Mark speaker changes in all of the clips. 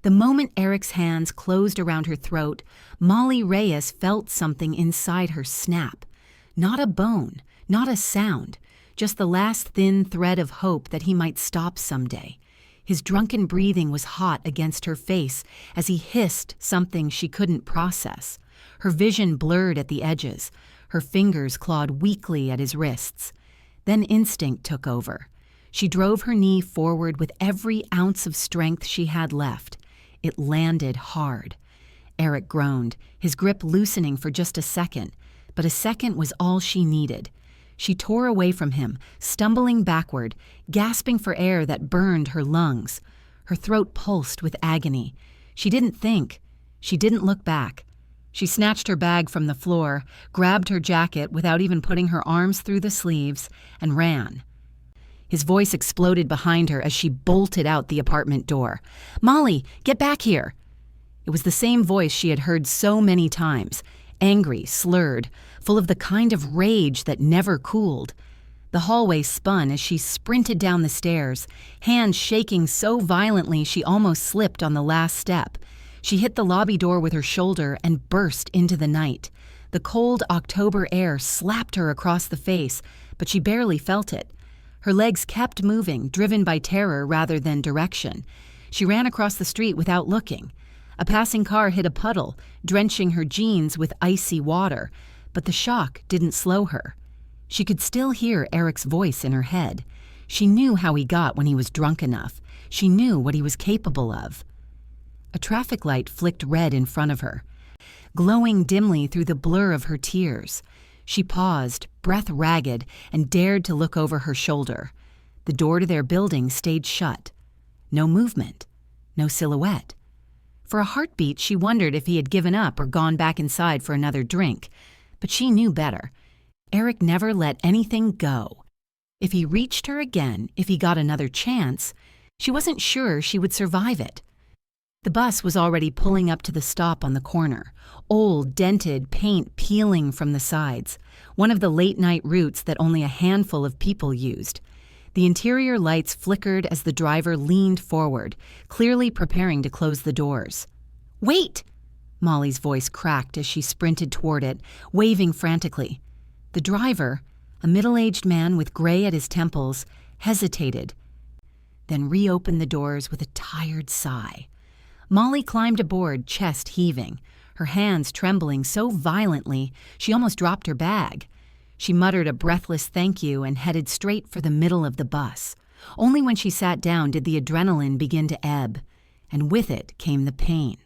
Speaker 1: The moment Eric's hands closed around her throat, Molly Reyes felt something inside her snap. Not a bone, not a sound, just the last thin thread of hope that he might stop someday. His drunken breathing was hot against her face as he hissed something she couldn't process. Her vision blurred at the edges. Her fingers clawed weakly at his wrists. Then instinct took over. She drove her knee forward with every ounce of strength she had left. It landed hard. Eric groaned, his grip loosening for just a second, but a second was all she needed. She tore away from him, stumbling backward, gasping for air that burned her lungs. Her throat pulsed with agony. She didn't think. She didn't look back. She snatched her bag from the floor, grabbed her jacket without even putting her arms through the sleeves, and ran. His voice exploded behind her as she bolted out the apartment door. "Molly, get back here!" It was the same voice she had heard so many times, angry, slurred, full of the kind of rage that never cooled. The hallway spun as she sprinted down the stairs, hands shaking so violently she almost slipped on the last step. She hit the lobby door with her shoulder and burst into the night. The cold October air slapped her across the face, but she barely felt it. Her legs kept moving, driven by terror rather than direction. She ran across the street without looking. A passing car hit a puddle, drenching her jeans with icy water, but the shock didn't slow her. She could still hear Eric's voice in her head. She knew how he got when he was drunk enough. She knew what he was capable of. A traffic light flicked red in front of her, glowing dimly through the blur of her tears. She paused, breath ragged, and dared to look over her shoulder. The door to their building stayed shut. No movement, no silhouette. For a heartbeat, she wondered if he had given up or gone back inside for another drink. But she knew better. Eric never let anything go. If he reached her again, if he got another chance, she wasn't sure she would survive it. The bus was already pulling up to the stop on the corner, old, dented, paint peeling from the sides, one of the late-night routes that only a handful of people used. The interior lights flickered as the driver leaned forward, clearly preparing to close the doors. "Wait!" Molly's voice cracked as she sprinted toward it, waving frantically. The driver, a middle-aged man with gray at his temples, hesitated, then reopened the doors with a tired sigh. Molly climbed aboard, chest heaving, her hands trembling so violently she almost dropped her bag. She muttered a breathless thank you and headed straight for the middle of the bus. Only when she sat down did the adrenaline begin to ebb, and with it came the pain.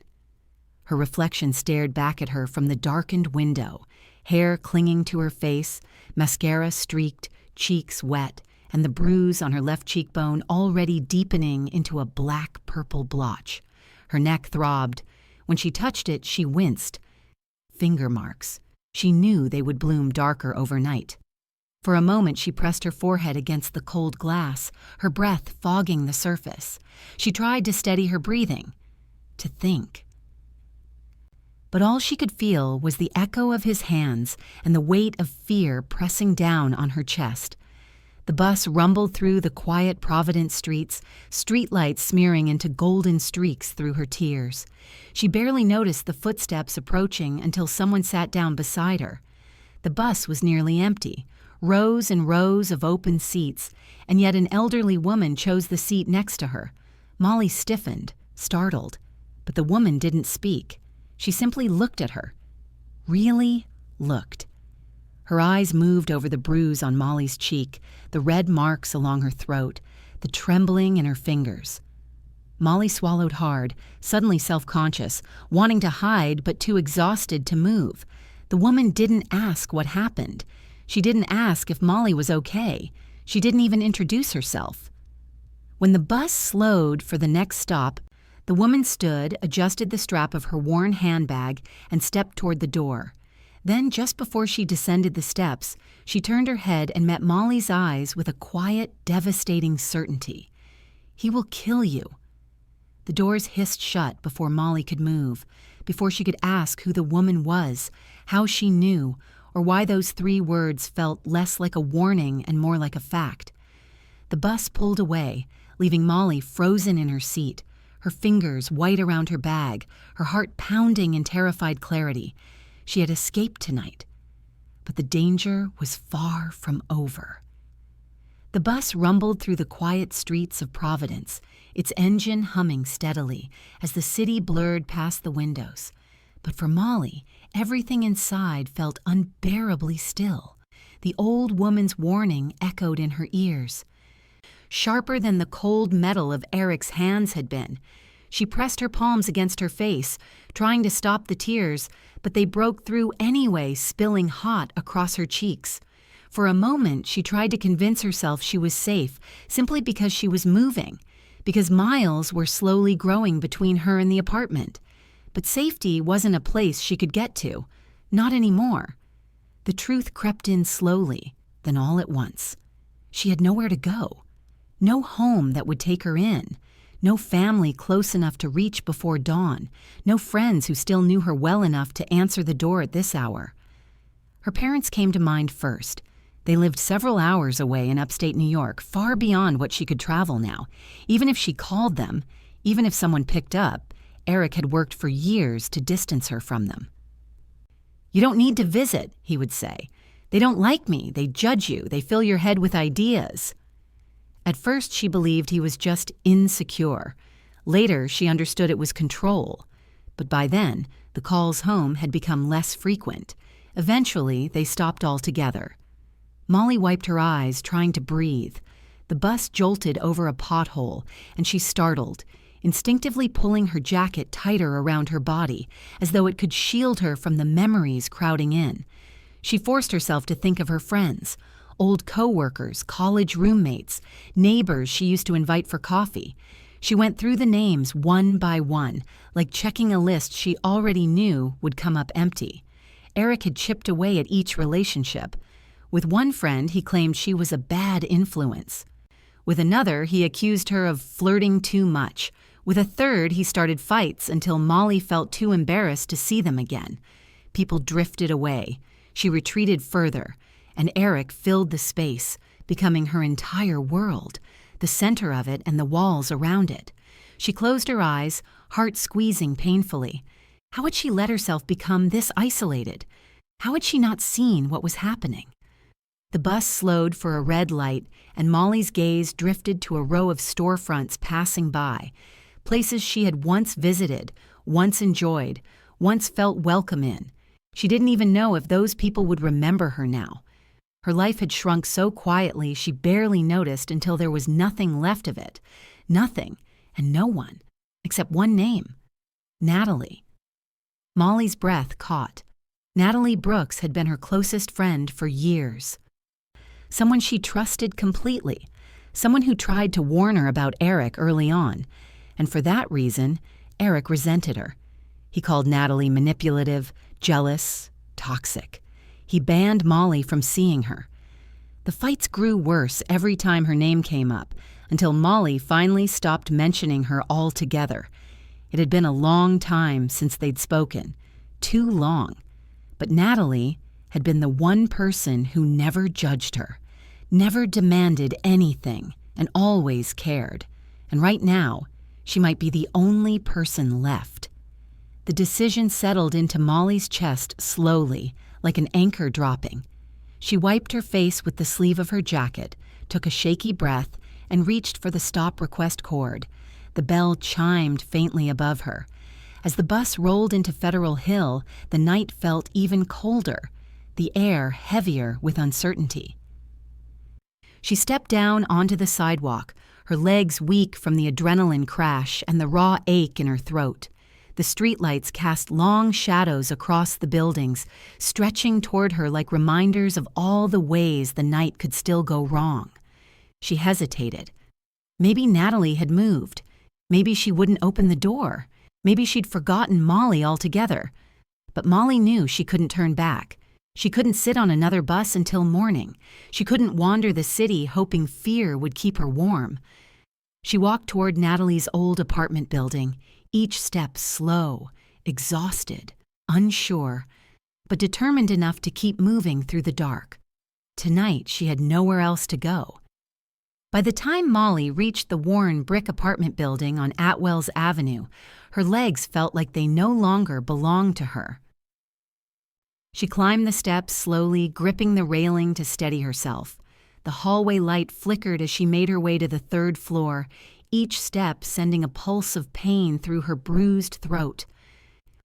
Speaker 1: Her reflection stared back at her from the darkened window, hair clinging to her face, mascara streaked, cheeks wet, and the bruise on her left cheekbone already deepening into a black-purple blotch. Her neck throbbed. When she touched it, she winced. Finger marks. She knew they would bloom darker overnight. For a moment, she pressed her forehead against the cold glass, her breath fogging the surface. She tried to steady her breathing, to think. But all she could feel was the echo of his hands and the weight of fear pressing down on her chest. The bus rumbled through the quiet Providence streets, streetlights smearing into golden streaks through her tears. She barely noticed the footsteps approaching until someone sat down beside her. The bus was nearly empty, rows and rows of open seats, and yet an elderly woman chose the seat next to her. Molly stiffened, startled, but the woman didn't speak. She simply looked at her. Really looked. Her eyes moved over the bruise on Molly's cheek, the red marks along her throat, the trembling in her fingers. Molly swallowed hard, suddenly self-conscious, wanting to hide but too exhausted to move. The woman didn't ask what happened. She didn't ask if Molly was okay. She didn't even introduce herself. When the bus slowed for the next stop, the woman stood, adjusted the strap of her worn handbag, and stepped toward the door. Then, just before she descended the steps, she turned her head and met Molly's eyes with a quiet, devastating certainty. "He will kill you." The doors hissed shut before Molly could move, before she could ask who the woman was, how she knew, or why those 3 words felt less like a warning and more like a fact. The bus pulled away, leaving Molly frozen in her seat, her fingers white around her bag, her heart pounding in terrified clarity. She had escaped tonight, but the danger was far from over. The bus rumbled through the quiet streets of Providence, its engine humming steadily as the city blurred past the windows. But for Molly, everything inside felt unbearably still. The old woman's warning echoed in her ears. Sharper than the cold metal of Eric's hands had been, she pressed her palms against her face, trying to stop the tears, but they broke through anyway, spilling hot across her cheeks. For a moment, she tried to convince herself she was safe, simply because she was moving, because miles were slowly growing between her and the apartment. But safety wasn't a place she could get to, not anymore. The truth crept in slowly, then all at once. She had nowhere to go, no home that would take her in, no family close enough to reach before dawn, no friends who still knew her well enough to answer the door at this hour. Her parents came to mind first. They lived several hours away in upstate New York, far beyond what she could travel now. Even if she called them, even if someone picked up, Eric had worked for years to distance her from them. "You don't need to visit," he would say. "They don't like me, they judge you, they fill your head with ideas." At first she believed he was just insecure. Later she understood it was control. But by then, the calls home had become less frequent. Eventually, they stopped altogether. Molly wiped her eyes, trying to breathe. The bus jolted over a pothole, and she startled, instinctively pulling her jacket tighter around her body, as though it could shield her from the memories crowding in. She forced herself to think of her friends, old co-workers, college roommates, neighbors she used to invite for coffee. She went through the names one by one, like checking a list she already knew would come up empty. Eric had chipped away at each relationship. With one friend, he claimed she was a bad influence. With another, he accused her of flirting too much. With a third, he started fights until Molly felt too embarrassed to see them again. People drifted away. She retreated further, and Eric filled the space, becoming her entire world, the center of it and the walls around it. She closed her eyes, heart squeezing painfully. How had she let herself become this isolated? How had she not seen what was happening? The bus slowed for a red light, and Molly's gaze drifted to a row of storefronts passing by, places she had once visited, once enjoyed, once felt welcome in. She didn't even know if those people would remember her now. Her life had shrunk so quietly she barely noticed until there was nothing left of it. Nothing, and no one, except one name: Natalie. Molly's breath caught. Natalie Brooks had been her closest friend for years. Someone she trusted completely, someone who tried to warn her about Eric early on, and for that reason, Eric resented her. He called Natalie manipulative, jealous, toxic. He banned Molly from seeing her. The fights grew worse every time her name came up, until Molly finally stopped mentioning her altogether. It had been a long time since they'd spoken, too long. But Natalie had been the one person who never judged her, never demanded anything, and always cared. And right now, she might be the only person left. The decision settled into Molly's chest slowly, like an anchor dropping. She wiped her face with the sleeve of her jacket, took a shaky breath, and reached for the stop request cord. The bell chimed faintly above her. As the bus rolled into Federal Hill, the night felt even colder, the air heavier with uncertainty. She stepped down onto the sidewalk, her legs weak from the adrenaline crash and the raw ache in her throat. The streetlights cast long shadows across the buildings, stretching toward her like reminders of all the ways the night could still go wrong. She hesitated. Maybe Natalie had moved. Maybe she wouldn't open the door. Maybe she'd forgotten Molly altogether. But Molly knew she couldn't turn back. She couldn't sit on another bus until morning. She couldn't wander the city hoping fear would keep her warm. She walked toward Natalie's old apartment building, each step slow, exhausted, unsure, but determined enough to keep moving through the dark. Tonight she had nowhere else to go. By the time Molly reached the worn brick apartment building on Atwells Avenue, her legs felt like they no longer belonged to her. She climbed the steps slowly, gripping the railing to steady herself. The hallway light flickered as she made her way to the third floor, each step sending a pulse of pain through her bruised throat.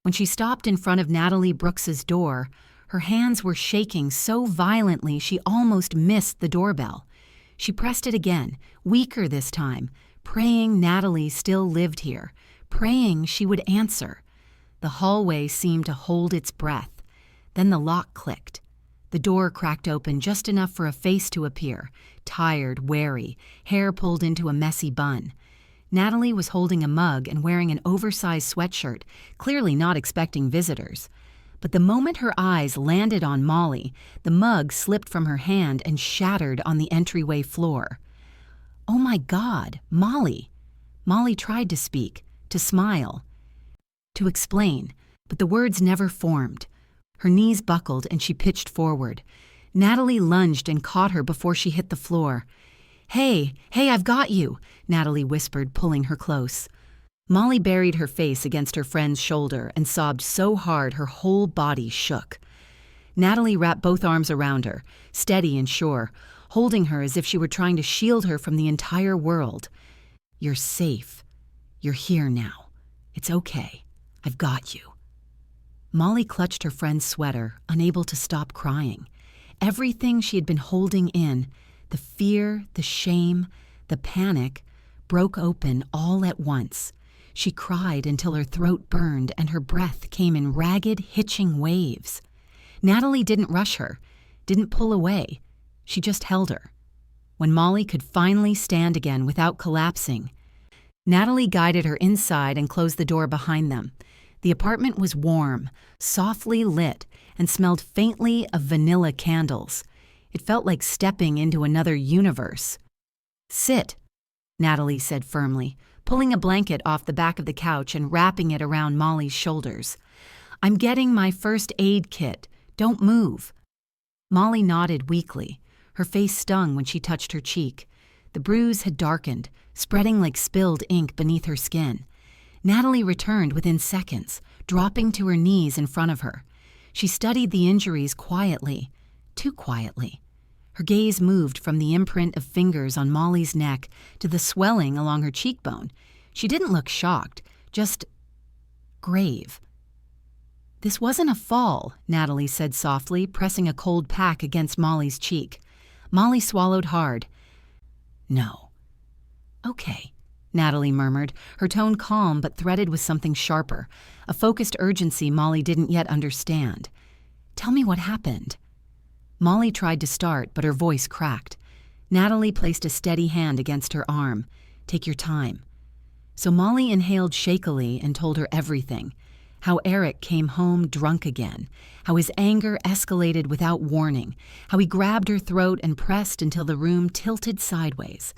Speaker 1: When she stopped in front of Natalie Brooks's door, her hands were shaking so violently she almost missed the doorbell. She pressed it again, weaker this time, praying Natalie still lived here, praying she would answer. The hallway seemed to hold its breath. Then the lock clicked. The door cracked open just enough for a face to appear, tired, wary, hair pulled into a messy bun. Natalie was holding a mug and wearing an oversized sweatshirt, clearly not expecting visitors. But the moment her eyes landed on Molly, the mug slipped from her hand and shattered on the entryway floor. "Oh my God, Molly!" Molly tried to speak, to smile, to explain, but the words never formed. Her knees buckled and she pitched forward. Natalie lunged and caught her before she hit the floor. Hey, I've got you," Natalie whispered, pulling her close. Molly buried her face against her friend's shoulder and sobbed so hard her whole body shook. Natalie wrapped both arms around her, steady and sure, holding her as if she were trying to shield her from the entire world. "You're safe. You're here now. It's okay. I've got you." Molly clutched her friend's sweater, unable to stop crying. Everything she had been holding in, the fear, the shame, the panic, broke open all at once. She cried until her throat burned and her breath came in ragged, hitching waves. Natalie didn't rush her, didn't pull away. She just held her. When Molly could finally stand again without collapsing, Natalie guided her inside and closed the door behind them. The apartment was warm, softly lit, and smelled faintly of vanilla candles. It felt like stepping into another universe. "Sit," Natalie said firmly, pulling a blanket off the back of the couch and wrapping it around Molly's shoulders. "I'm getting my first aid kit. Don't move." Molly nodded weakly. Her face stung when she touched her cheek. The bruise had darkened, spreading like spilled ink beneath her skin. Natalie returned within seconds, dropping to her knees in front of her. She studied the injuries quietly, too quietly. Her gaze moved from the imprint of fingers on Molly's neck to the swelling along her cheekbone. She didn't look shocked, just grave. "This wasn't a fall," Natalie said softly, pressing a cold pack against Molly's cheek. Molly swallowed hard. "No." "Okay," Natalie murmured, her tone calm but threaded with something sharper, a focused urgency Molly didn't yet understand. "Tell me what happened." Molly tried to start, but her voice cracked. Natalie placed a steady hand against her arm. "Take your time." So Molly inhaled shakily and told her everything. How Eric came home drunk again, how his anger escalated without warning, how he grabbed her throat and pressed until the room tilted sideways,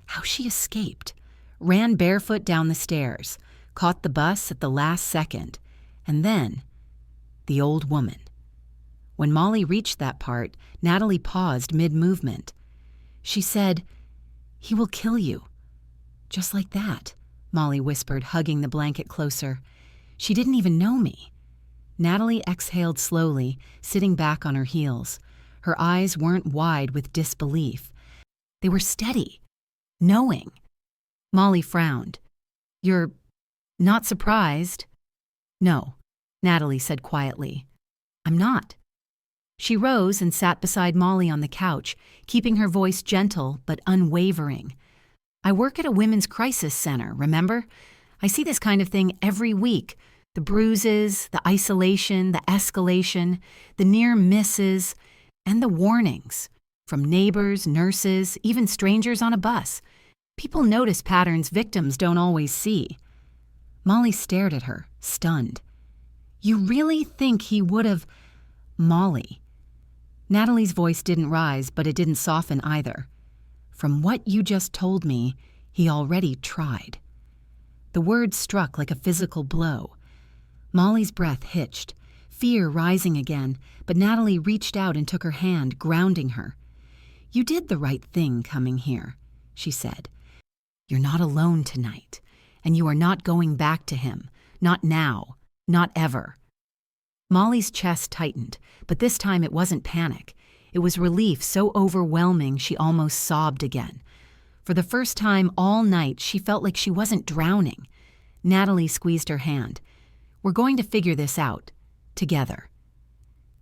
Speaker 1: how she escaped, ran barefoot down the stairs, caught the bus at the last second, and then the old woman. When Molly reached that part, Natalie paused mid-movement. She said, "He will kill you." "Just like that," Molly whispered, hugging the blanket closer. "She didn't even know me." Natalie exhaled slowly, sitting back on her heels. Her eyes weren't wide with disbelief. They were steady, knowing. Molly frowned. "You're not surprised?" "No," Natalie said quietly. "I'm not." She rose and sat beside Molly on the couch, keeping her voice gentle but unwavering. "I work at a women's crisis center, remember? I see this kind of thing every week. The bruises, the isolation, the escalation, the near misses, and the warnings. From neighbors, nurses, even strangers on a bus. People notice patterns victims don't always see." Molly stared at her, stunned. "You really think he would have—" "Molly." Natalie's voice didn't rise, but it didn't soften either. "From what you just told me, he already tried." The words struck like a physical blow. Molly's breath hitched, fear rising again, but Natalie reached out and took her hand, grounding her. "You did the right thing coming here," she said. "You're not alone tonight, and you are not going back to him. Not now. Not ever." Molly's chest tightened, but this time it wasn't panic. It was relief so overwhelming she almost sobbed again. For the first time all night, she felt like she wasn't drowning. Natalie squeezed her hand. "We're going to figure this out. Together."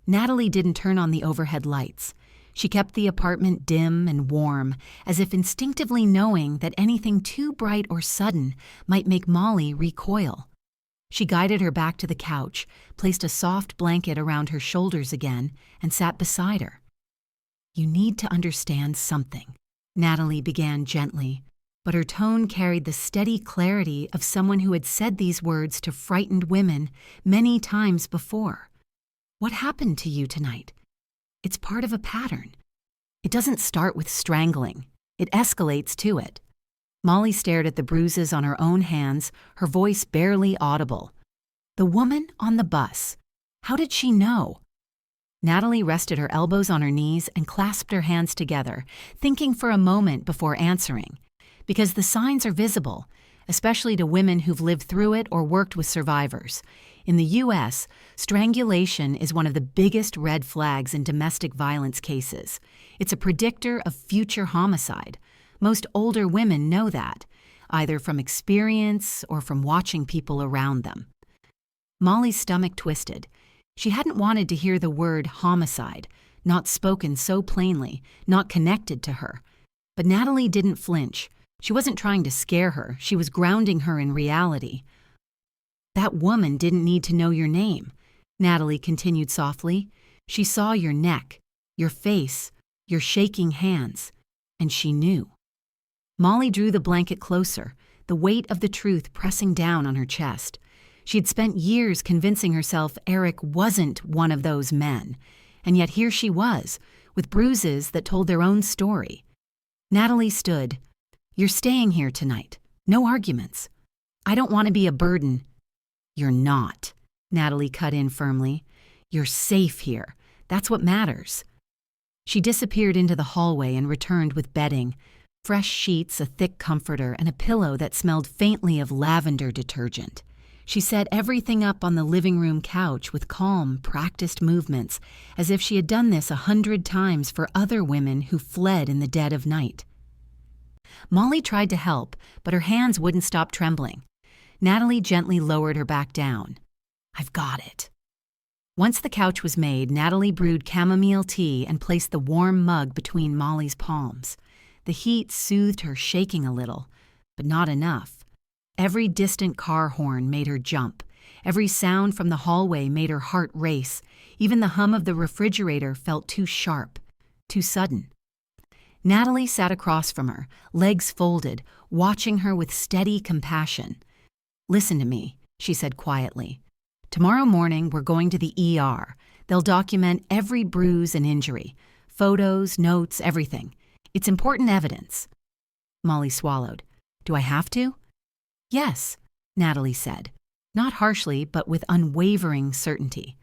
Speaker 1: Natalie didn't turn on the overhead lights. She kept the apartment dim and warm, as if instinctively knowing that anything too bright or sudden might make Molly recoil. She guided her back to the couch, placed a soft blanket around her shoulders again, and sat beside her. "You need to understand something," Natalie began gently, but her tone carried the steady clarity of someone who had said these words to frightened women many times before. "What happened to you tonight? It's part of a pattern. It doesn't start with strangling. It escalates to it." Molly stared at the bruises on her own hands, her voice barely audible. "The woman on the bus. How did she know?" Natalie rested her elbows on her knees and clasped her hands together, thinking for a moment before answering. Because the signs are visible, especially to women who've lived through it or worked with survivors. In the U.S., strangulation is one of the biggest red flags in domestic violence cases. It's a predictor of future homicide. Most older women know that, either from experience or from watching people around them. Molly's stomach twisted. She hadn't wanted to hear the word homicide, not spoken so plainly, not connected to her. But Natalie didn't flinch. She wasn't trying to scare her. She was grounding her in reality. "That woman didn't need to know your name," Natalie continued softly. "She saw your neck, your face, your shaking hands, and she knew." Molly drew the blanket closer, the weight of the truth pressing down on her chest. She had spent years convincing herself Eric wasn't one of those men, and yet here she was, with bruises that told their own story. Natalie stood. "You're staying here tonight. No arguments. I don't want to be a burden." "You're not," Natalie cut in firmly. "You're safe here. That's what matters." She disappeared into the hallway and returned with bedding, fresh sheets, a thick comforter, and a pillow that smelled faintly of lavender detergent. She set everything up on the living room couch with calm, practiced movements, as if she had done this 100 times for other women who fled in the dead of night. Molly tried to help, but her hands wouldn't stop trembling. Natalie gently lowered her back down. "I've got it." Once the couch was made, Natalie brewed chamomile tea and placed the warm mug between Molly's palms. The heat soothed her, shaking a little, but not enough. Every distant car horn made her jump. Every sound from the hallway made her heart race. Even the hum of the refrigerator felt too sharp, too sudden. Natalie sat across from her, legs folded, watching her with steady compassion. "Listen to me," she said quietly. "Tomorrow morning we're going to the ER. They'll document every bruise and injury. Photos, notes, everything. It's important evidence." Molly swallowed. "Do I have to?" "Yes," Natalie said, not harshly but with unwavering certainty.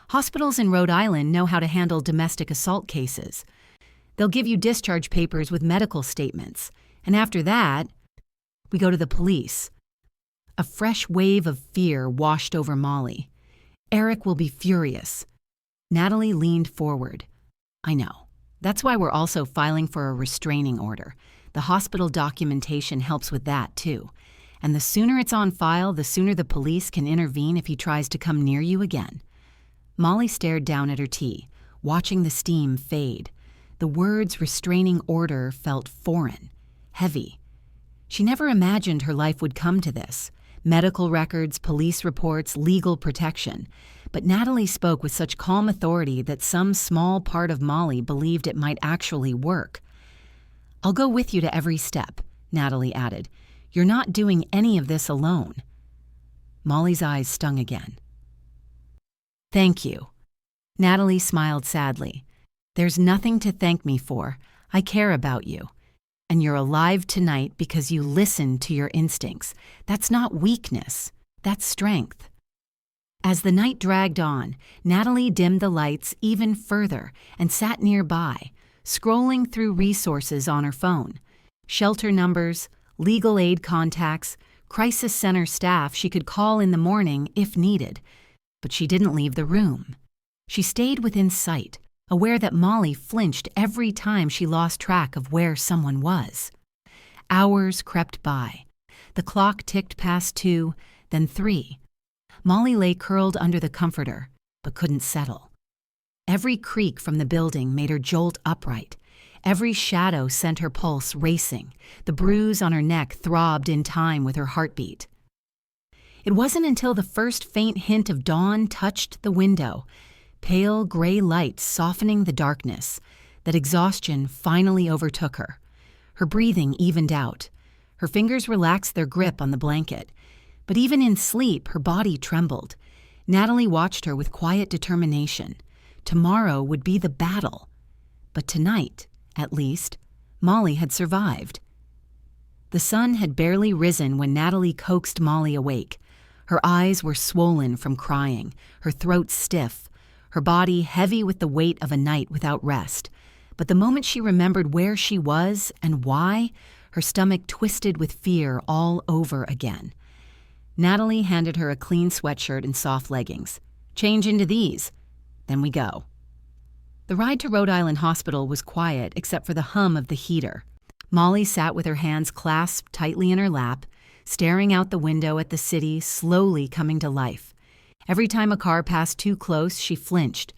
Speaker 1: "Hospitals in Rhode Island know how to handle domestic assault cases. They'll give you discharge papers with medical statements, and after that, we go to the police." A fresh wave of fear washed over Molly. "Eric will be furious." Natalie leaned forward. "I know. That's why we're also filing for a restraining order. The hospital documentation helps with that, too. And the sooner it's on file, the sooner the police can intervene if he tries to come near you again." Molly stared down at her tea, watching the steam fade. The words restraining order felt foreign, heavy. She never imagined her life would come to this. Medical records, police reports, legal protection. But Natalie spoke with such calm authority that some small part of Molly believed it might actually work. "I'll go with you to every step," Natalie added. "You're not doing any of this alone." Molly's eyes stung again. "Thank you." Natalie smiled sadly. "There's nothing to thank me for. I care about you. And you're alive tonight because you listened to your instincts. That's not weakness. That's strength." As the night dragged on, Natalie dimmed the lights even further and sat nearby, scrolling through resources on her phone. Shelter numbers, legal aid contacts, crisis center staff she could call in the morning if needed. But she didn't leave the room. She stayed within sight, aware that Molly flinched every time she lost track of where someone was. Hours crept by. The clock ticked past 2, then 3. Molly lay curled under the comforter, but couldn't settle. Every creak from the building made her jolt upright. Every shadow sent her pulse racing. The bruise on her neck throbbed in time with her heartbeat. It wasn't until the first faint hint of dawn touched the window, pale gray light softening the darkness, that exhaustion finally overtook her. Her breathing evened out. Her fingers relaxed their grip on the blanket. But even in sleep, her body trembled. Natalie watched her with quiet determination. Tomorrow would be the battle. But tonight, at least, Molly had survived. The sun had barely risen when Natalie coaxed Molly awake. Her eyes were swollen from crying, her throat stiff, her body heavy with the weight of a night without rest. But the moment she remembered where she was and why, her stomach twisted with fear all over again. Natalie handed her a clean sweatshirt and soft leggings. "Change into these. Then we go." The ride to Rhode Island Hospital was quiet except for the hum of the heater. Molly sat with her hands clasped tightly in her lap, staring out the window at the city slowly coming to life. Every time a car passed too close, she flinched.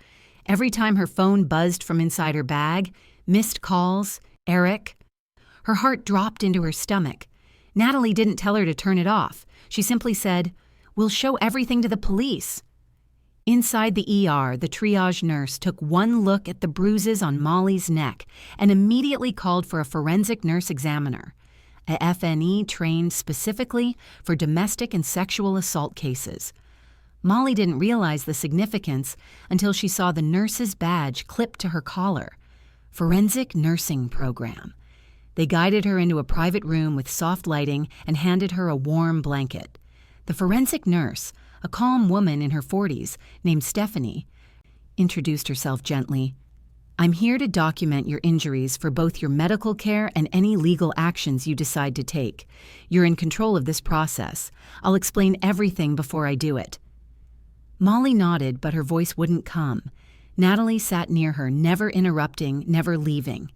Speaker 1: Every time her phone buzzed from inside her bag, missed calls, Eric. Her heart dropped into her stomach. Natalie didn't tell her to turn it off. She simply said, "We'll show everything to the police." Inside the ER, the triage nurse took one look at the bruises on Molly's neck and immediately called for a forensic nurse examiner, a FNE trained specifically for domestic and sexual assault cases. Molly didn't realize the significance until she saw the nurse's badge clipped to her collar. Forensic Nursing Program. They guided her into a private room with soft lighting and handed her a warm blanket. The forensic nurse, a calm woman in her 40s named Stephanie, introduced herself gently. "I'm here to document your injuries for both your medical care and any legal actions you decide to take. You're in control of this process. I'll explain everything before I do it." Molly nodded, but her voice wouldn't come. Natalie sat near her, never interrupting, never leaving.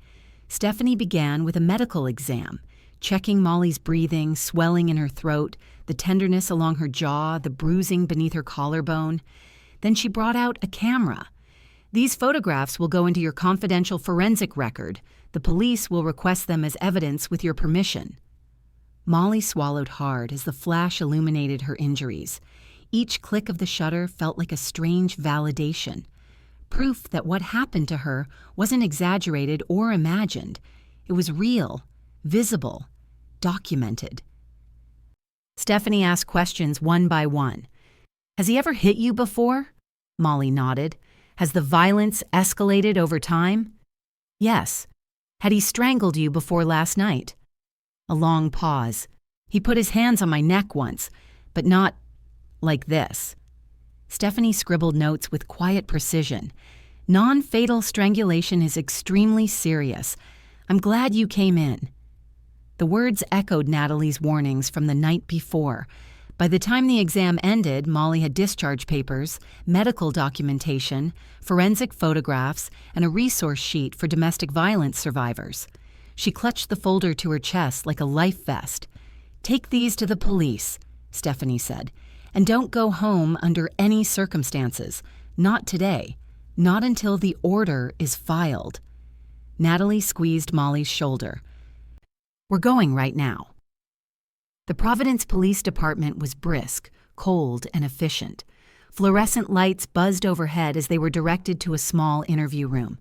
Speaker 1: Stephanie began with a medical exam, checking Molly's breathing, swelling in her throat, the tenderness along her jaw, the bruising beneath her collarbone. Then she brought out a camera. "These photographs will go into your confidential forensic record. The police will request them as evidence with your permission." Molly swallowed hard as the flash illuminated her injuries. Each click of the shutter felt like a strange validation. Proof that what happened to her wasn't exaggerated or imagined. It was real, visible, documented. Stephanie asked questions one by one. "Has he ever hit you before?" Molly nodded. "Has the violence escalated over time?" "Yes." "Had he strangled you before last night?" A long pause. "He put his hands on my neck once, but not like this." Stephanie scribbled notes with quiet precision. "Non-fatal strangulation is extremely serious. I'm glad you came in." The words echoed Natalie's warnings from the night before. By the time the exam ended, Molly had discharge papers, medical documentation, forensic photographs, and a resource sheet for domestic violence survivors. She clutched the folder to her chest like a life vest. "Take these to the police," Stephanie said. "And don't go home under any circumstances. Not today. Not until the order is filed." Natalie squeezed Molly's shoulder. "We're going right now." The Providence Police Department was brisk, cold, and efficient. Fluorescent lights buzzed overhead as they were directed to a small interview room.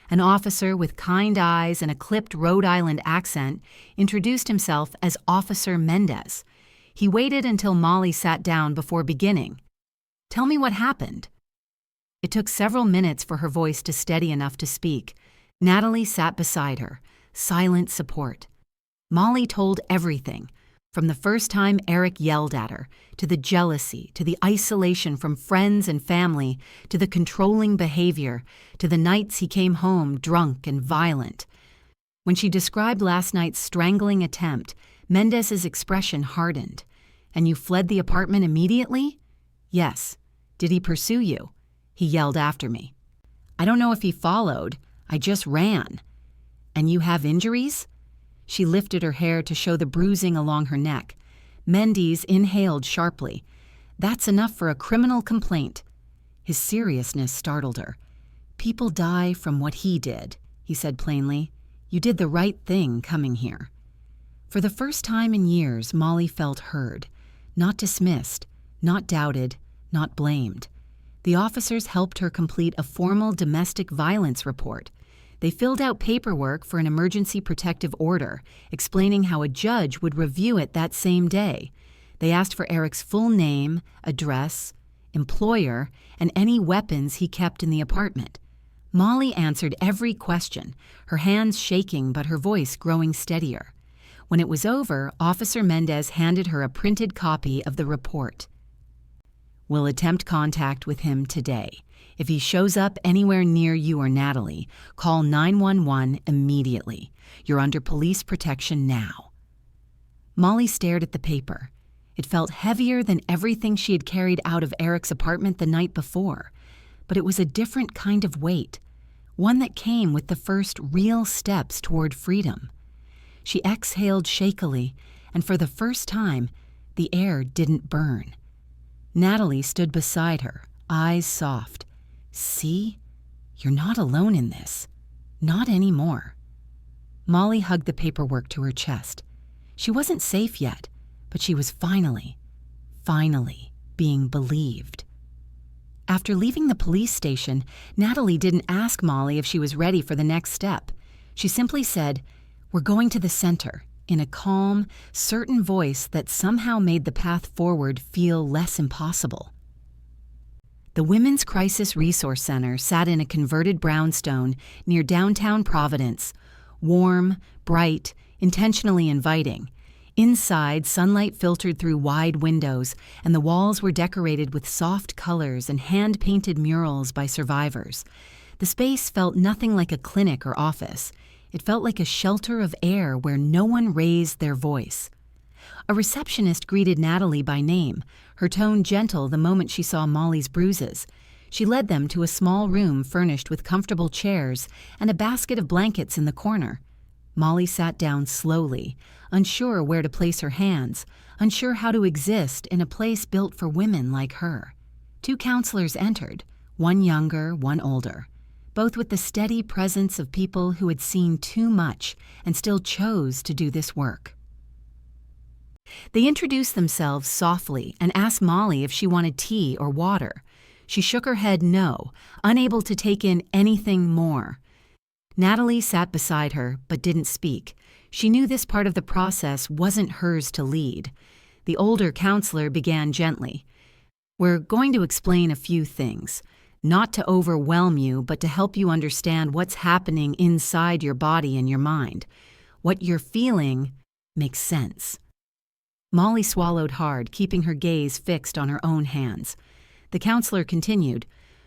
Speaker 1: An officer with kind eyes and a clipped Rhode Island accent introduced himself as Officer Mendez. He waited until Molly sat down before beginning. "Tell me what happened." It took several minutes for her voice to steady enough to speak. Natalie sat beside her, silent support. Molly told everything, from the first time Eric yelled at her, to the jealousy, to the isolation from friends and family, to the controlling behavior, to the nights he came home drunk and violent. When she described last night's strangling attempt, Mendez's expression hardened. "And you fled the apartment immediately?" "Yes." "Did he pursue you?" "He yelled after me." "I don't know if he followed. I just ran." "And you have injuries?" She lifted her hair to show the bruising along her neck. Mendez inhaled sharply. "That's enough for a criminal complaint." His seriousness startled her. "People die from what he did," he said plainly. "You did the right thing coming here." For the first time in years, Molly felt heard. Not dismissed, not doubted, not blamed. The officers helped her complete a formal domestic violence report. They filled out paperwork for an emergency protective order, explaining how a judge would review it that same day. They asked for Eric's full name, address, employer, and any weapons he kept in the apartment. Molly answered every question, her hands shaking but her voice growing steadier. When it was over, Officer Mendez handed her a printed copy of the report. "We'll attempt contact with him today. If he shows up anywhere near you or Natalie, call 911 immediately. You're under police protection now." Molly stared at the paper. It felt heavier than everything she had carried out of Eric's apartment the night before. But it was a different kind of weight, one that came with the first real steps toward freedom. She exhaled shakily, and for the first time, the air didn't burn. Natalie stood beside her, eyes soft. "See? You're not alone in this. Not anymore." Molly hugged the paperwork to her chest. She wasn't safe yet, but she was finally being believed. After leaving the police station, Natalie didn't ask Molly if she was ready for the next step. She simply said, "We're going to the center," in a calm, certain voice that somehow made the path forward feel less impossible. The Women's Crisis Resource Center sat in a converted brownstone near downtown Providence, warm, bright, intentionally inviting. Inside, sunlight filtered through wide windows, and the walls were decorated with soft colors and hand-painted murals by survivors. The space felt nothing like a clinic or office. It felt like a shelter of air where no one raised their voice. A receptionist greeted Natalie by name, her tone gentle the moment she saw Molly's bruises. She led them to a small room furnished with comfortable chairs and a basket of blankets in the corner. Molly sat down slowly, unsure where to place her hands, unsure how to exist in a place built for women like her. Two counselors entered, one younger, one older, both with the steady presence of people who had seen too much and still chose to do this work. They introduced themselves softly and asked Molly if she wanted tea or water. She shook her head no, unable to take in anything more. Natalie sat beside her but didn't speak. She knew this part of the process wasn't hers to lead. The older counselor began gently. "We're going to explain a few things, not to overwhelm you, but to help you understand what's happening inside your body and your mind. What you're feeling makes sense." Molly swallowed hard, keeping her gaze fixed on her own hands. The counselor continued,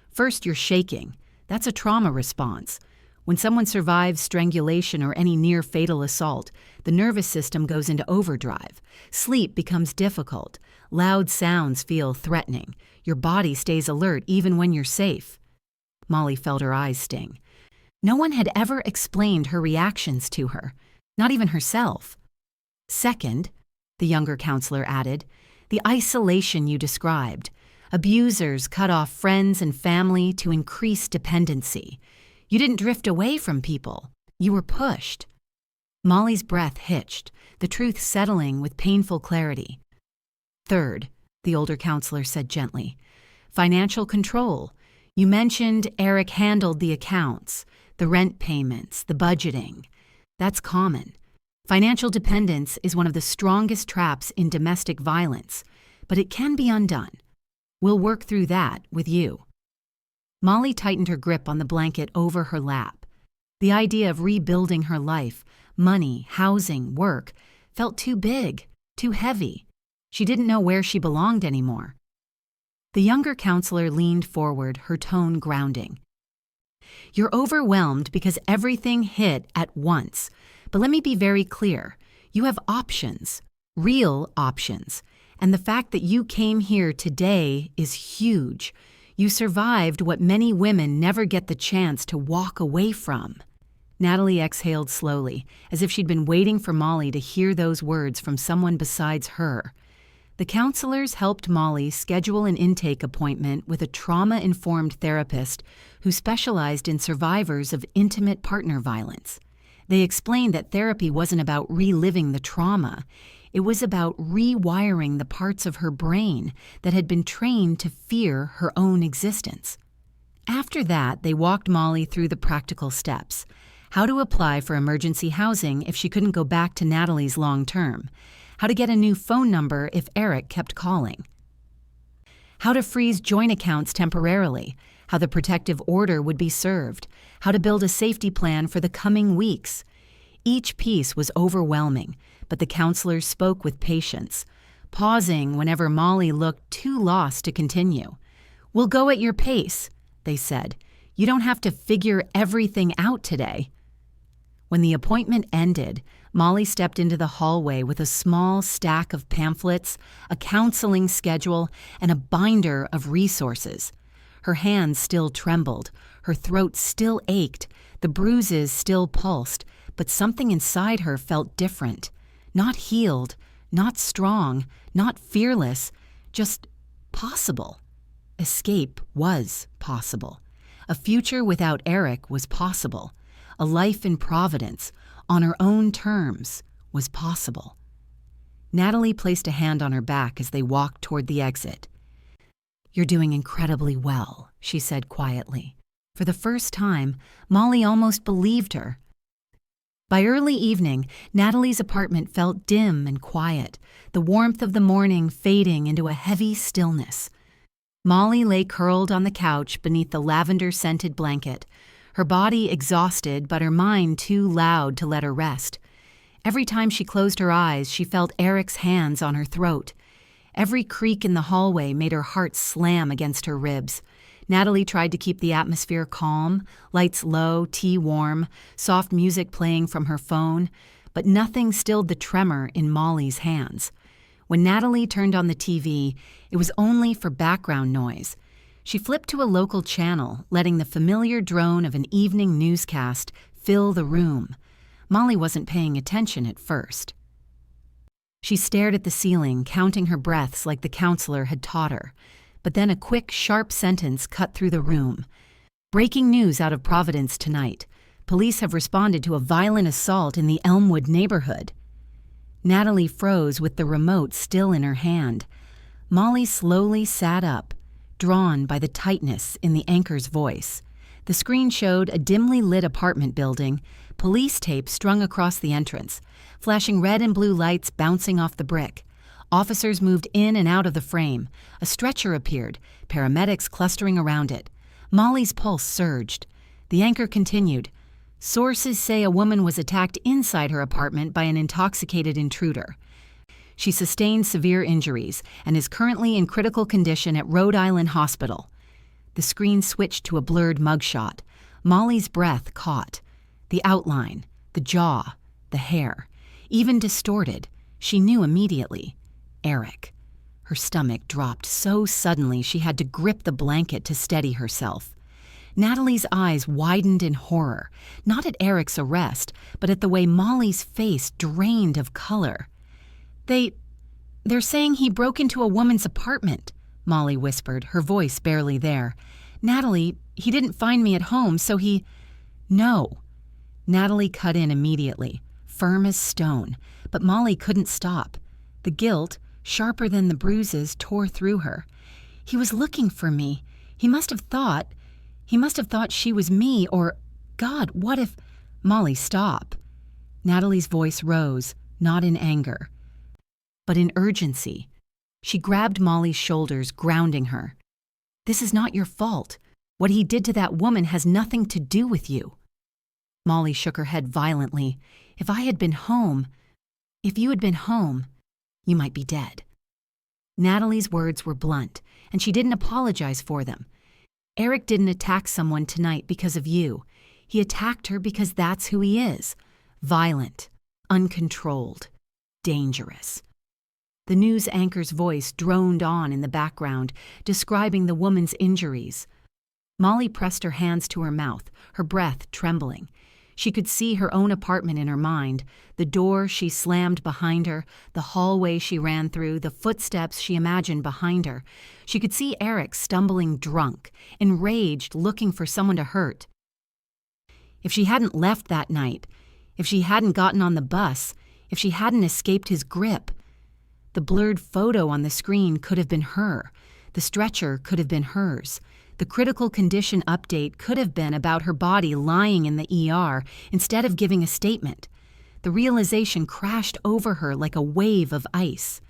Speaker 1: "First, you're shaking. That's a trauma response. When someone survives strangulation or any near-fatal assault, the nervous system goes into overdrive. Sleep becomes difficult. Loud sounds feel threatening. Your body stays alert even when you're safe." Molly felt her eyes sting. No one had ever explained her reactions to her, not even herself. "Second," the younger counselor added, "the isolation you described. Abusers cut off friends and family to increase dependency. You didn't drift away from people. You were pushed." Molly's breath hitched, the truth settling with painful clarity. "Third," the older counselor said gently, "financial control. You mentioned Eric handled the accounts, the rent payments, the budgeting. That's common. Financial dependence is one of the strongest traps in domestic violence, but it can be undone. We'll work through that with you." Molly tightened her grip on the blanket over her lap. The idea of rebuilding her life, money, housing, work, felt too big, too heavy. She didn't know where she belonged anymore. The younger counselor leaned forward, her tone grounding. You're overwhelmed because everything hit at once. But let me be very clear. You have options, real options. And the fact that you came here today is huge. You survived what many women never get the chance to walk away from. Natalie exhaled slowly, as if she'd been waiting for Molly to hear those words from someone besides her. The counselors helped Molly schedule an intake appointment with a trauma-informed therapist who specialized in survivors of intimate partner violence. They explained that therapy wasn't about reliving the trauma. It was about rewiring the parts of her brain that had been trained to fear her own existence. After that, they walked Molly through the practical steps. How to apply for emergency housing if she couldn't go back to Natalie's long-term. How to get a new phone number if Eric kept calling. How to freeze joint accounts temporarily. How the protective order would be served. How to build a safety plan for the coming weeks. Each piece was overwhelming, but the counselors spoke with patience, pausing whenever Molly looked too lost to continue. "We'll go at your pace," they said. "You don't have to figure everything out today." When the appointment ended, Molly stepped into the hallway with a small stack of pamphlets, a counseling schedule, and a binder of resources. Her hands still trembled, her throat still ached, the bruises still pulsed, but something inside her felt different. Not healed, not strong, not fearless, just possible. Escape was possible. A future without Eric was possible. A life in Providence, on her own terms, was possible. Natalie placed a hand on her back as they walked toward the exit. "You're doing incredibly well," she said quietly. For the first time, Molly almost believed her. By early evening, Natalie's apartment felt dim and quiet, the warmth of the morning fading into a heavy stillness. Molly lay curled on the couch beneath the lavender-scented blanket, her body exhausted but her mind too loud to let her rest. Every time she closed her eyes, she felt Eric's hands on her throat. Every creak in the hallway made her heart slam against her ribs. Natalie tried to keep the atmosphere calm, lights low, tea warm, soft music playing from her phone, but nothing stilled the tremor in Molly's hands. When Natalie turned on the TV, it was only for background noise. She flipped to a local channel, letting the familiar drone of an evening newscast fill the room. Molly wasn't paying attention at first. She stared at the ceiling, counting her breaths like the counselor had taught her. But then a quick, sharp sentence cut through the room. "Breaking news out of Providence tonight. Police have responded to a violent assault in the Elmwood neighborhood." Natalie froze with the remote still in her hand. Molly slowly sat up, drawn by the tightness in the anchor's voice. The screen showed a dimly lit apartment building, police tape strung across the entrance, flashing red and blue lights bouncing off the brick. Officers moved in and out of the frame. A stretcher appeared, paramedics clustering around it. Molly's pulse surged. The anchor continued. "Sources say a woman was attacked inside her apartment by an intoxicated intruder. She sustained severe injuries and is currently in critical condition at Rhode Island Hospital." The screen switched to a blurred mugshot. Molly's breath caught. The outline, the jaw, the hair. Even distorted, she knew immediately. Eric. Her stomach dropped so suddenly she had to grip the blanket to steady herself. Natalie's eyes widened in horror, not at Eric's arrest, but at the way Molly's face drained of color. They're saying he broke into a woman's apartment," Molly whispered, her voice barely there. "Natalie, he didn't find me at home, so he—" "No." Natalie cut in immediately, firm as stone, but Molly couldn't stop. The guilt, sharper than the bruises, tore through her. "He was looking for me. He must have thought she was me, or, God, what if—" "Molly, stop." Natalie's voice rose, not in anger, but in urgency. She grabbed Molly's shoulders, grounding her. "This is not your fault. What he did to that woman has nothing to do with you." Molly shook her head violently. If you had been home, you might be dead." Natalie's words were blunt, and she didn't apologize for them. Eric didn't attack someone tonight because of you. He attacked her because that's who he is. Violent, uncontrolled, dangerous. The news anchor's voice droned on in the background, describing the woman's injuries. Molly pressed her hands to her mouth, her breath trembling. She could see her own apartment in her mind, the door she slammed behind her, the hallway she ran through, the footsteps she imagined behind her. She could see Eric stumbling drunk, enraged, looking for someone to hurt. If she hadn't left that night, if she hadn't gotten on the bus, if she hadn't escaped his grip, the blurred photo on the screen could have been her. The stretcher could have been hers. The critical condition update could have been about her body lying in the ER instead of giving a statement. The realization crashed over her like a wave of ice.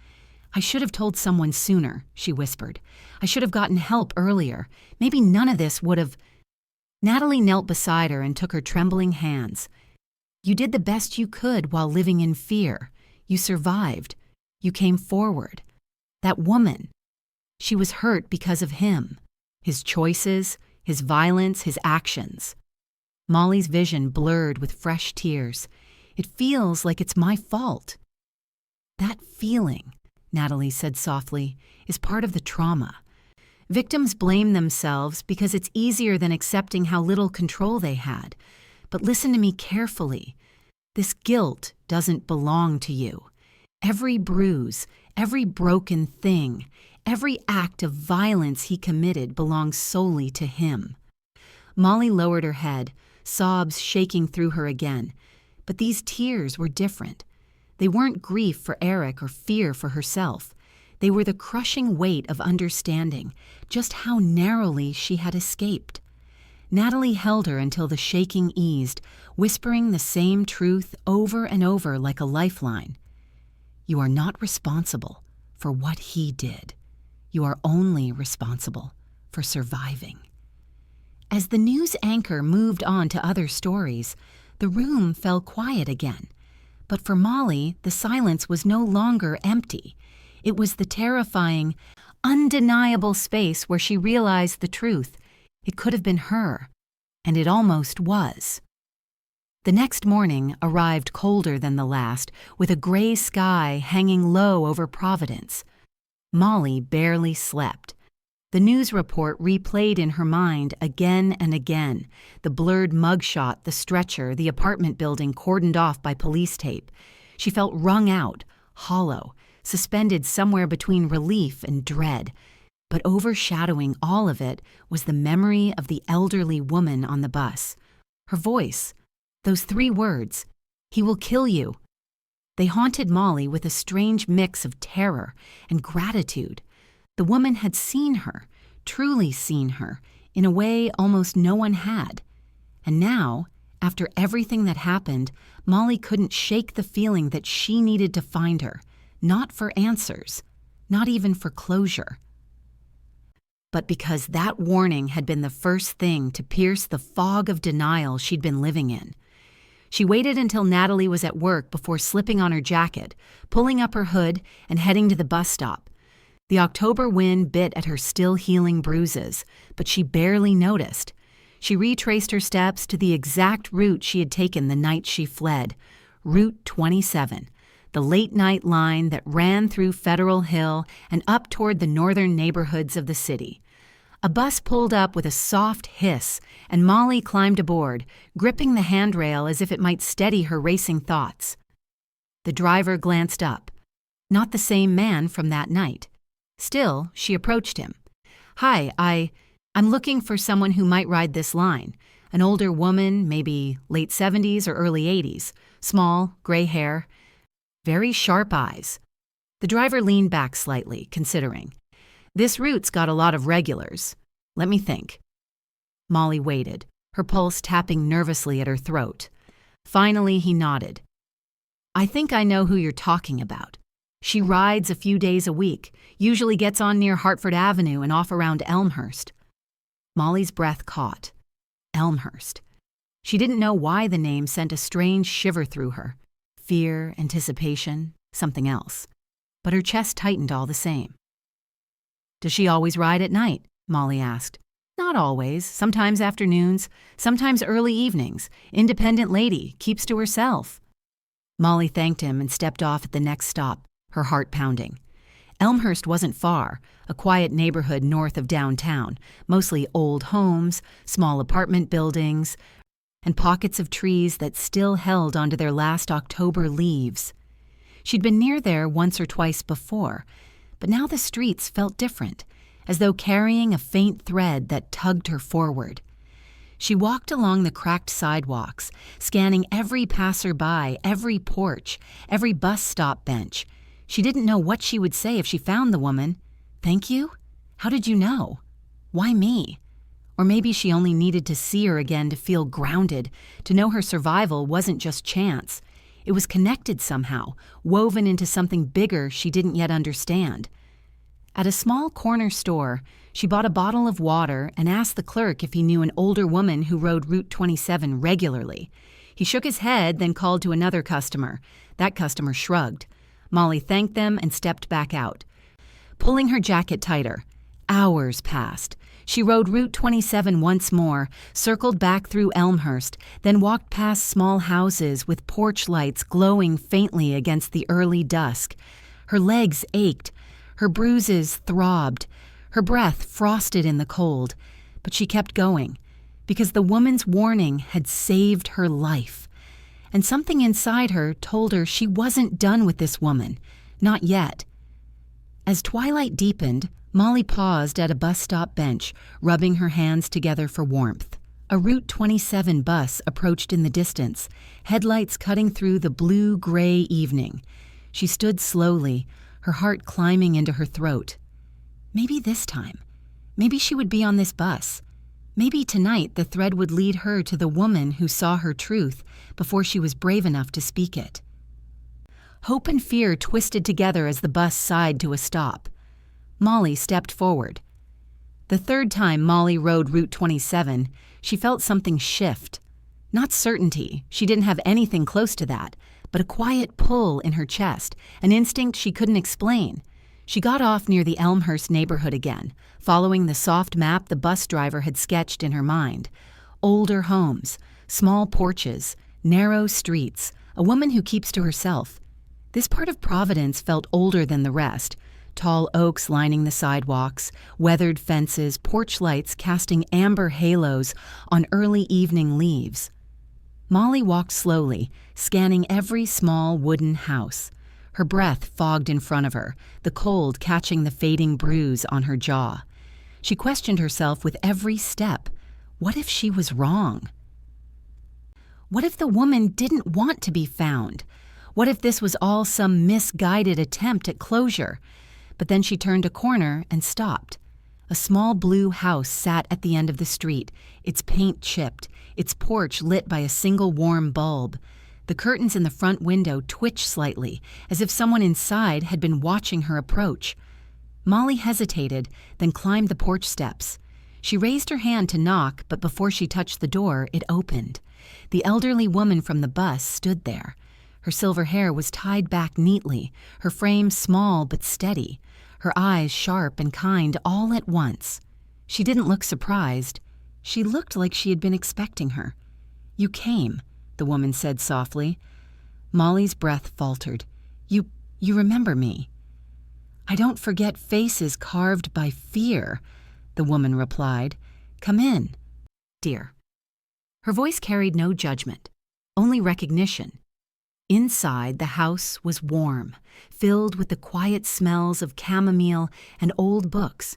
Speaker 1: "I should have told someone sooner," she whispered. "I should have gotten help earlier. Maybe none of this would have—" Natalie knelt beside her and took her trembling hands. "You did the best you could while living in fear. You survived. You came forward. That woman, she was hurt because of him. His choices, his violence, his actions." Molly's vision blurred with fresh tears. "It feels like it's my fault." "That feeling," Natalie said softly, "is part of the trauma. Victims blame themselves because it's easier than accepting how little control they had. But listen to me carefully. This guilt doesn't belong to you. Every bruise, every broken thing, every act of violence he committed belongs solely to him." Molly lowered her head, sobs shaking through her again. But these tears were different. They weren't grief for Eric or fear for herself. They were the crushing weight of understanding just how narrowly she had escaped. Natalie held her until the shaking eased, whispering the same truth over and over like a lifeline. "You are not responsible for what he did. You are only responsible for surviving." As the news anchor moved on to other stories, the room fell quiet again. But for Molly, the silence was no longer empty. It was the terrifying, undeniable space where she realized the truth. It could have been her, and it almost was. The next morning arrived colder than the last, with a gray sky hanging low over Providence. Molly barely slept. The news report replayed in her mind again and again, the blurred mugshot, the stretcher, the apartment building cordoned off by police tape. She felt wrung out, hollow, suspended somewhere between relief and dread. But overshadowing all of it was the memory of the elderly woman on the bus. Her voice, those 3 words, "He will kill you." They haunted Molly with a strange mix of terror and gratitude. The woman had seen her, truly seen her, in a way almost no one had. And now, after everything that happened, Molly couldn't shake the feeling that she needed to find her, not for answers, not even for closure, but because that warning had been the first thing to pierce the fog of denial she'd been living in. She waited until Natalie was at work before slipping on her jacket, pulling up her hood, and heading to the bus stop. The October wind bit at her still healing bruises, but she barely noticed. She retraced her steps to the exact route she had taken the night she fled, Route 27, the late-night line that ran through Federal Hill and up toward the northern neighborhoods of the city. A bus pulled up with a soft hiss, and Molly climbed aboard, gripping the handrail as if it might steady her racing thoughts. The driver glanced up. Not the same man from that night. Still, she approached him. "Hi, I'm looking for someone who might ride this line. An older woman, maybe late 70s or early 80s. Small, gray hair. Very sharp eyes." The driver leaned back slightly, considering. "This route's got a lot of regulars. Let me think." Molly waited, her pulse tapping nervously at her throat. Finally, he nodded. "I think I know who you're talking about. She rides a few days a week, usually gets on near Hartford Avenue and off around Elmhurst." Molly's breath caught. Elmhurst. She didn't know why the name sent a strange shiver through her. Fear, anticipation, something else. But her chest tightened all the same. "Does she always ride at night?" Molly asked. Not always, sometimes afternoons, sometimes early evenings. Independent lady, keeps to herself. Molly thanked him and stepped off at the next stop, her heart pounding. Elmhurst wasn't far, a quiet neighborhood north of downtown, mostly old homes, small apartment buildings, and pockets of trees that still held onto their last October leaves. She'd been near there once or twice before, but now the streets felt different, as though carrying a faint thread that tugged her forward. She walked along the cracked sidewalks, scanning every passerby, every porch, every bus stop bench. She didn't know what she would say if she found the woman. "Thank you? How did you know? Why me?" Or maybe she only needed to see her again to feel grounded, to know her survival wasn't just chance. It was connected somehow, woven into something bigger she didn't yet understand. At a small corner store, she bought a bottle of water and asked the clerk if he knew an older woman who rode Route 27 regularly. He shook his head, then called to another customer. That customer shrugged. Molly thanked them and stepped back out. Pulling her jacket tighter, hours passed. She rode Route 27 once more, circled back through Elmhurst, then walked past small houses with porch lights glowing faintly against the early dusk. Her legs ached. Her bruises throbbed. Her breath frosted in the cold. But she kept going, because the woman's warning had saved her life. And something inside her told her she wasn't done with this woman. Not yet. As twilight deepened, Molly paused at a bus stop bench, rubbing her hands together for warmth. A Route 27 bus approached in the distance, headlights cutting through the blue-gray evening. She stood slowly, her heart climbing into her throat. Maybe this time. Maybe she would be on this bus. Maybe tonight the thread would lead her to the woman who saw her truth before she was brave enough to speak it. Hope and fear twisted together as the bus sighed to a stop. Molly stepped forward. The third time Molly rode Route 27, she felt something shift. Not certainty, she didn't have anything close to that, but a quiet pull in her chest, an instinct she couldn't explain. She got off near the Elmhurst neighborhood again, following the soft map the bus driver had sketched in her mind. Older homes, small porches, narrow streets, a woman who keeps to herself. This part of Providence felt older than the rest. Tall oaks lining the sidewalks, weathered fences, porch lights casting amber halos on early evening leaves. Molly walked slowly, scanning every small wooden house. Her breath fogged in front of her, the cold catching the fading bruise on her jaw. She questioned herself with every step. What if she was wrong? What if the woman didn't want to be found? What if this was all some misguided attempt at closure? But then she turned a corner and stopped. A small blue house sat at the end of the street, its paint chipped, its porch lit by a single warm bulb. The curtains in the front window twitched slightly, as if someone inside had been watching her approach. Molly hesitated, then climbed the porch steps. She raised her hand to knock, but before she touched the door, it opened. The elderly woman from the bus stood there. Her silver hair was tied back neatly, her frame small but steady, her eyes sharp and kind all at once. She didn't look surprised. She looked like she had been expecting her. "You came," the woman said softly. Molly's breath faltered. You remember me." "I don't forget faces carved by fear," the woman replied. "Come in, dear." Her voice carried no judgment, only recognition. Inside, the house was warm, filled with the quiet smells of chamomile and old books.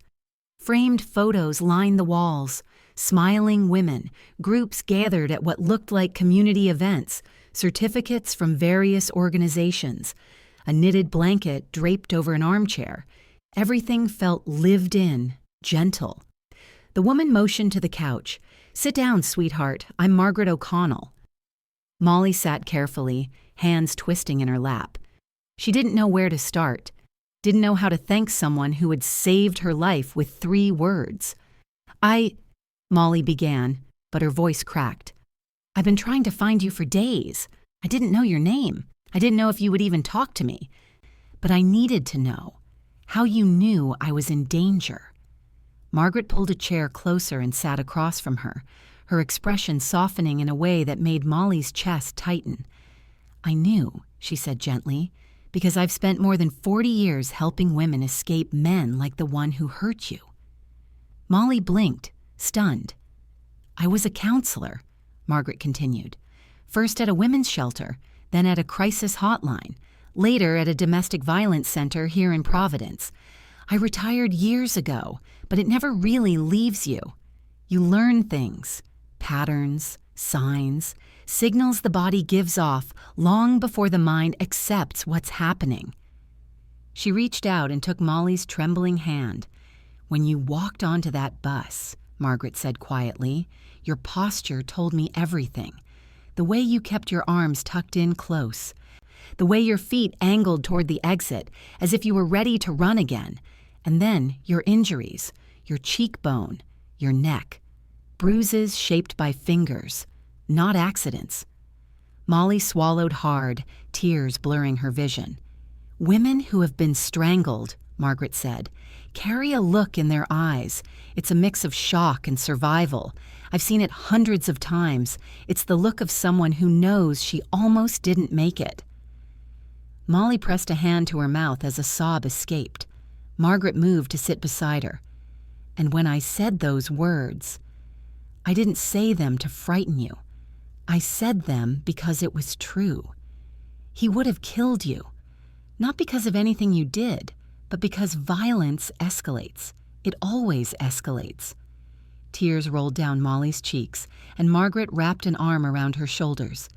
Speaker 1: Framed photos lined the walls, smiling women, groups gathered at what looked like community events, certificates from various organizations, a knitted blanket draped over an armchair. Everything felt lived in, gentle. The woman motioned to the couch. "Sit down, sweetheart. I'm Margaret O'Connell." Molly sat carefully, hands twisting in her lap. She didn't know where to start, didn't know how to thank someone who had saved her life with 3 words. Molly began, but her voice cracked. "I've been trying to find you for days. I didn't know your name. I didn't know if you would even talk to me. But I needed to know how you knew I was in danger." Margaret pulled a chair closer and sat across from her, her expression softening in a way that made Molly's chest tighten. "I knew," she said gently, "because I've spent more than 40 years helping women escape men like the one who hurt you." Molly blinked, stunned. "I was a counselor," Margaret continued. "First at a women's shelter, then at a crisis hotline, later at a domestic violence center here in Providence. I retired years ago, but it never really leaves you. You learn things, patterns, signs, signals the body gives off long before the mind accepts what's happening." She reached out and took Molly's trembling hand. "When you walked onto that bus," Margaret said quietly, "your posture told me everything. The way you kept your arms tucked in close, the way your feet angled toward the exit as if you were ready to run again, and then your injuries, your cheekbone, your neck, bruises shaped by fingers, not accidents." Molly swallowed hard, tears blurring her vision. "Women who have been strangled," Margaret said, "carry a look in their eyes. It's a mix of shock and survival. I've seen it hundreds of times. It's the look of someone who knows she almost didn't make it." Molly pressed a hand to her mouth as a sob escaped. Margaret moved to sit beside her. "And when I said those words, I didn't say them to frighten you. I said them because it was true. He would have killed you. Not because of anything you did, but because violence escalates. It always escalates." Tears rolled down Molly's cheeks, and Margaret wrapped an arm around her shoulders,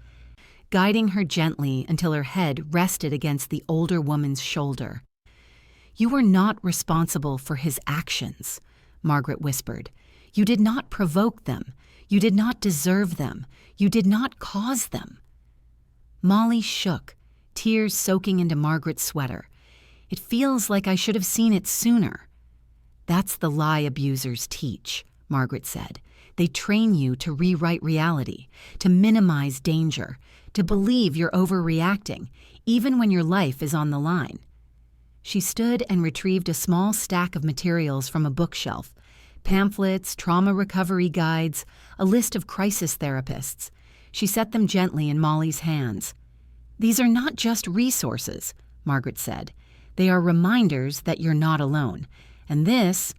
Speaker 1: guiding her gently until her head rested against the older woman's shoulder. "You were not responsible for his actions," Margaret whispered. "You did not provoke them. You did not deserve them. You did not cause them." Molly shook, tears soaking into Margaret's sweater. "It feels like I should have seen it sooner." "That's the lie abusers teach," Margaret said. "They train you to rewrite reality, to minimize danger, to believe you're overreacting, even when your life is on the line." She stood and retrieved a small stack of materials from a bookshelf, pamphlets, trauma recovery guides, a list of crisis therapists. She set them gently in Molly's hands. "These are not just resources," Margaret said. "They are reminders that you're not alone. And this,"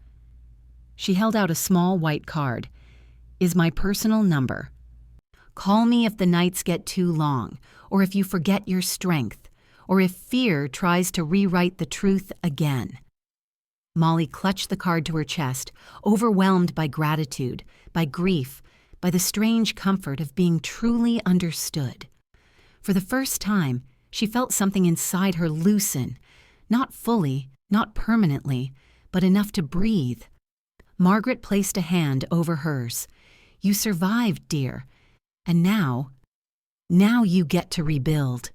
Speaker 1: she held out a small white card, "is my personal number. Call me if the nights get too long, or if you forget your strength, or if fear tries to rewrite the truth again." Molly clutched the card to her chest, overwhelmed by gratitude, by grief, by the strange comfort of being truly understood. For the first time, she felt something inside her loosen, not fully, not permanently, but enough to breathe. Margaret placed a hand over hers. "You survived, dear, and now you get to rebuild."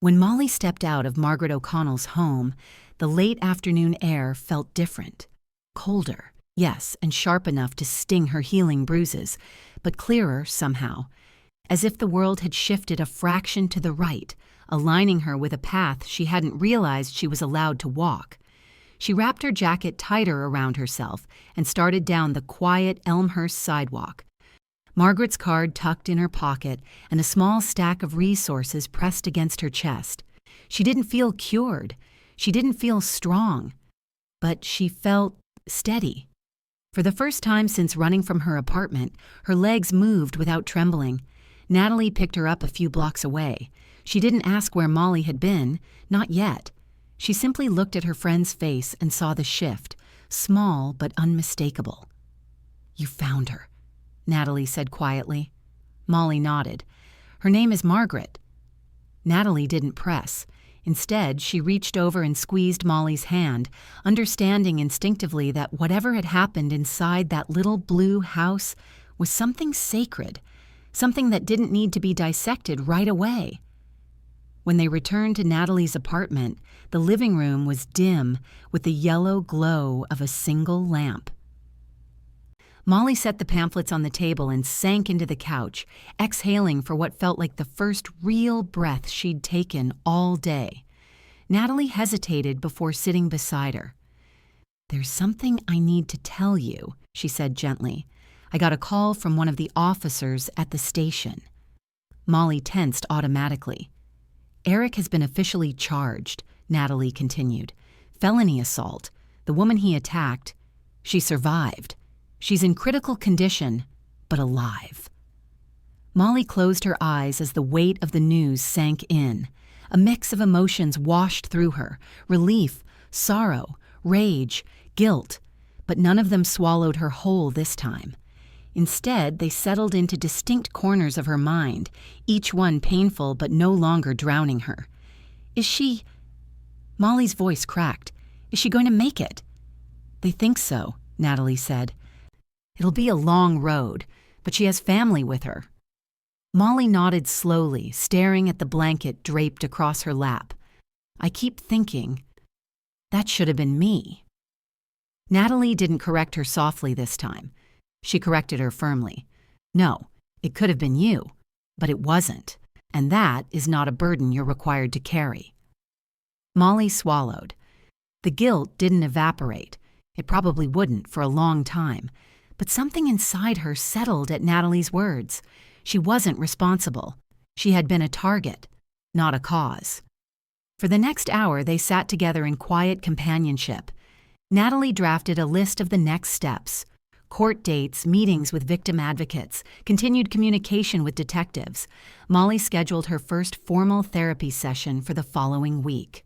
Speaker 1: When Molly stepped out of Margaret O'Connell's home, the late afternoon air felt different. Colder, yes, and sharp enough to sting her healing bruises, but clearer somehow, as if the world had shifted a fraction to the right, aligning her with a path she hadn't realized she was allowed to walk. She wrapped her jacket tighter around herself and started down the quiet Elmhurst sidewalk. Margaret's card tucked in her pocket and a small stack of resources pressed against her chest. She didn't feel cured. She didn't feel strong. But she felt steady. For the first time since running from her apartment, her legs moved without trembling. Natalie picked her up a few blocks away. She didn't ask where Molly had been, not yet. She simply looked at her friend's face and saw the shift, small but unmistakable. "You found her," Natalie said quietly. Molly nodded. "Her name is Margaret." Natalie didn't press. Instead, she reached over and squeezed Molly's hand, understanding instinctively that whatever had happened inside that little blue house was something sacred, something that didn't need to be dissected right away. When they returned to Natalie's apartment, the living room was dim with the yellow glow of a single lamp. Molly set the pamphlets on the table and sank into the couch, exhaling for what felt like the first real breath she'd taken all day. Natalie hesitated before sitting beside her. "There's something I need to tell you," she said gently. "I got a call from one of the officers at the station." Molly tensed automatically. "Eric has been officially charged," Natalie continued. "Felony assault. The woman he attacked, she survived. She's in critical condition, but alive." Molly closed her eyes as the weight of the news sank in. A mix of emotions washed through her: relief, sorrow, rage, guilt. But none of them swallowed her whole this time. Instead, they settled into distinct corners of her mind, each one painful but no longer drowning her. "Is she—" Molly's voice cracked. "Is she going to make it?" "They think so," Natalie said. "It'll be a long road, but she has family with her." Molly nodded slowly, staring at the blanket draped across her lap. "I keep thinking, that should have been me." Natalie didn't correct her softly this time. She corrected her firmly. "No, it could have been you, but it wasn't, and that is not a burden you're required to carry." Molly swallowed. The guilt didn't evaporate. It probably wouldn't for a long time, but something inside her settled at Natalie's words. She wasn't responsible. She had been a target, not a cause. For the next hour, they sat together in quiet companionship. Natalie drafted a list of the next steps: court dates, meetings with victim advocates, continued communication with detectives. Molly scheduled her first formal therapy session for the following week.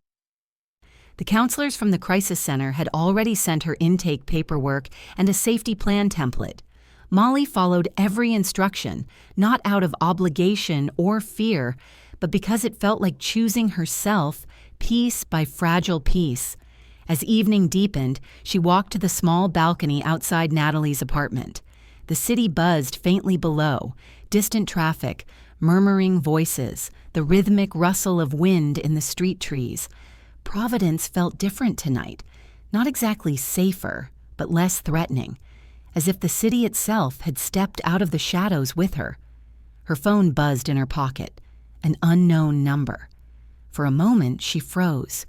Speaker 1: The counselors from the crisis center had already sent her intake paperwork and a safety plan template. Molly followed every instruction, not out of obligation or fear, but because it felt like choosing herself, piece by fragile piece. As evening deepened, she walked to the small balcony outside Natalie's apartment. The city buzzed faintly below, distant traffic, murmuring voices, the rhythmic rustle of wind in the street trees. Providence felt different tonight, not exactly safer, but less threatening, as if the city itself had stepped out of the shadows with her. Her phone buzzed in her pocket, an unknown number. For a moment, she froze,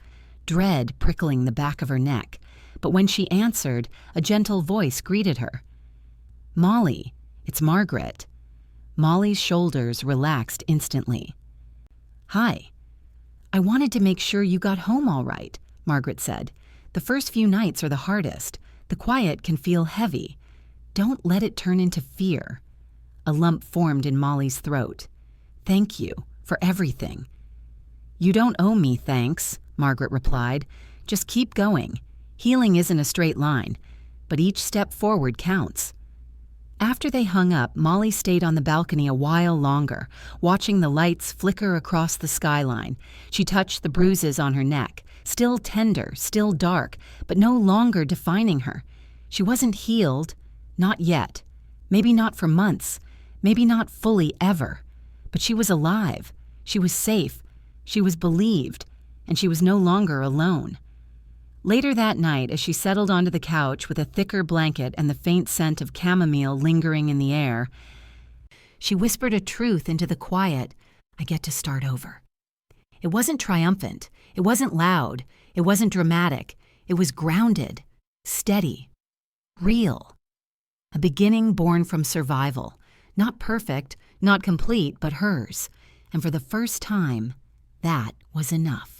Speaker 1: dread prickling the back of her neck, but when she answered, a gentle voice greeted her. "Molly, it's Margaret." Molly's shoulders relaxed instantly. "Hi. I wanted to make sure you got home all right," Margaret said. "The first few nights are the hardest. The quiet can feel heavy. Don't let it turn into fear." A lump formed in Molly's throat. "Thank you for everything." "You don't owe me thanks," Margaret replied. "Just keep going. Healing isn't a straight line, but each step forward counts." After they hung up, Molly stayed on the balcony a while longer, watching the lights flicker across the skyline. She touched the bruises on her neck, still tender, still dark, but no longer defining her. She wasn't healed, not yet. Maybe not for months, maybe not fully ever. But she was alive, she was safe, she was believed, and she was no longer alone. Later that night, as she settled onto the couch with a thicker blanket and the faint scent of chamomile lingering in the air, she whispered a truth into the quiet: "I get to start over." It wasn't triumphant, it wasn't loud, it wasn't dramatic. It was grounded, steady, real. A beginning born from survival, not perfect, not complete, but hers. And for the first time, that was enough.